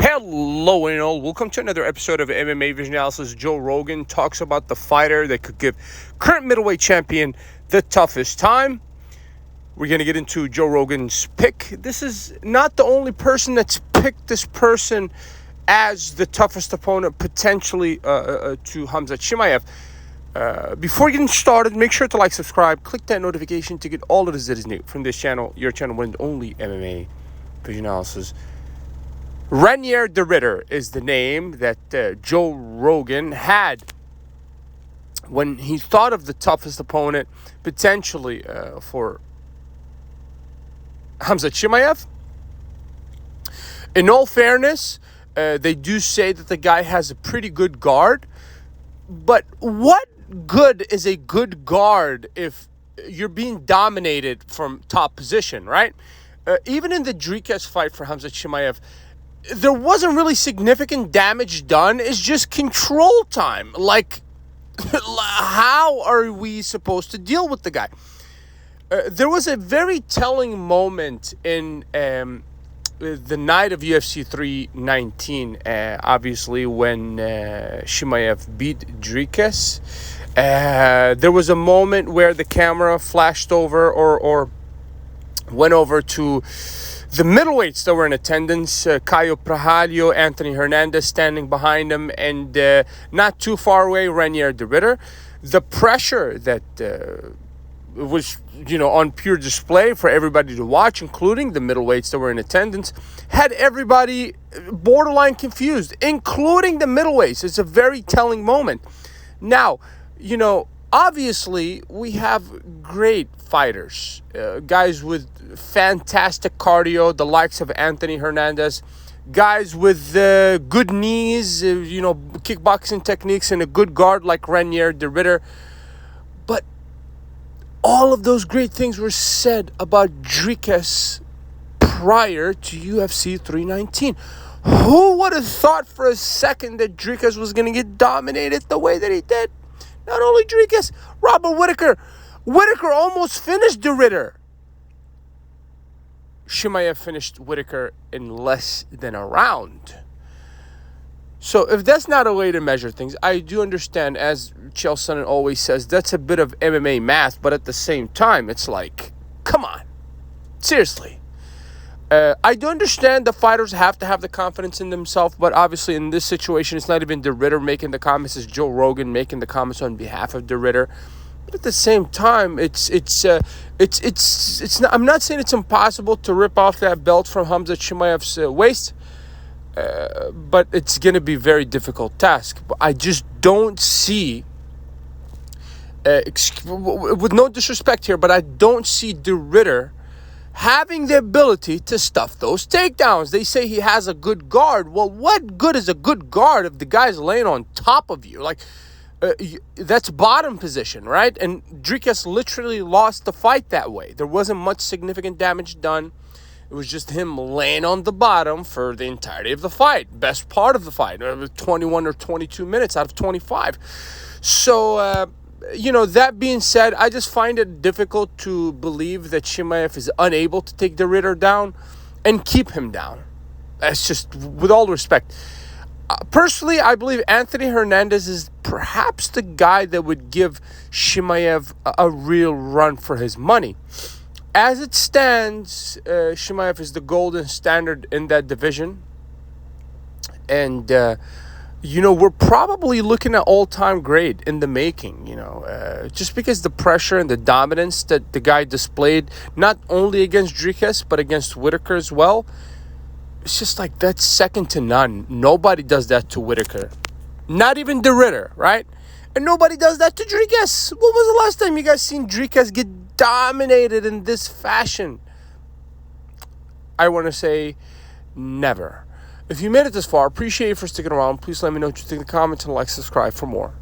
Hello and all, welcome to another episode of MMA Vision Analysis. Joe Rogan talks about the fighter that could give current middleweight champion the toughest time. We're going to get into Joe Rogan's pick. This is not the only person that's picked this person as the toughest opponent potentially to Khamzat Chimaev. Before getting started, make sure to like, subscribe, click that notification to get all of the that is new from this channel, your channel, one and only MMA Vision Analysis. Reinier the Ritter is the name that Joe Rogan had when he thought of the toughest opponent potentially for Khamzat Chimaev. In all fairness, they do say that the guy has a pretty good guard. But what good is a good guard if you're being dominated from top position, right? Even in the Dricus fight for Khamzat Chimaev, there wasn't really significant damage done. It's just control time. Like, how are we supposed to deal with the guy? There was a very telling moment in the night of UFC 319, obviously, when Chimaev beat Dricus. There was a moment where the camera flashed over or went over to the middleweights that were in attendance, Caio Prahalio, Anthony Hernandez standing behind him, and not too far away, Reinier the Ritter. The pressure that was, on pure display for everybody to watch, including the middleweights that were in attendance, had everybody borderline confused, including the middleweights. It's a very telling moment. Now, obviously, we have great fighters, guys with fantastic cardio, the likes of Anthony Hernandez, guys with good knees, kickboxing techniques, and a good guard like Reinier the Ritter. But all of those great things were said about Dricus prior to UFC 319. Who would have thought for a second that Dricus was going to get dominated the way that he did? Not only Dricus, Robert Whittaker. Whittaker almost finished the Ritter. Chimaev finished Whittaker in less than a round. So if that's not a way to measure things, I do understand, as Chael Sonnen always says, that's a bit of MMA math, but at the same time, it's like, come on. Seriously. I do understand the fighters have to have the confidence in themselves, but obviously in this situation, it's not even the Ritter making the comments, it's Joe Rogan making the comments on behalf of the Ritter. But at the same time, it's not. I'm not saying it's impossible to rip off that belt from Khamzat Chimaev's waist, but it's going to be a very difficult task. But I just don't see, with no disrespect here, but I don't see the Ritter having the ability to stuff those takedowns. They say he has a good guard. Well, what good is a good guard if the guy's laying on top of you? Like, that's bottom position, right? And Dricus literally lost the fight that way. There wasn't much significant damage done. It was just him laying on the bottom for the entirety of the fight. Best part of the fight, 21 or 22 minutes out of 25. So, that being said, I just find it difficult to believe that Chimaev is unable to take the Ritter down and keep him down. That's just, with all respect. Personally, I believe Anthony Hernandez is perhaps the guy that would give Chimaev a real run for his money. As it stands, Chimaev is the golden standard in that division. And, we're probably looking at all-time great in the making, just because the pressure and the dominance that the guy displayed, not only against Dricus, but against Whittaker as well. It's just like, that's second to none. Nobody does that to Whittaker. Not even the Ritter, right? And nobody does that to Dricus. When was the last time you guys seen Dricus get dominated in this fashion? I want to say never. If you made it this far, appreciate you for sticking around. Please let me know what you think in the comments and like, subscribe for more.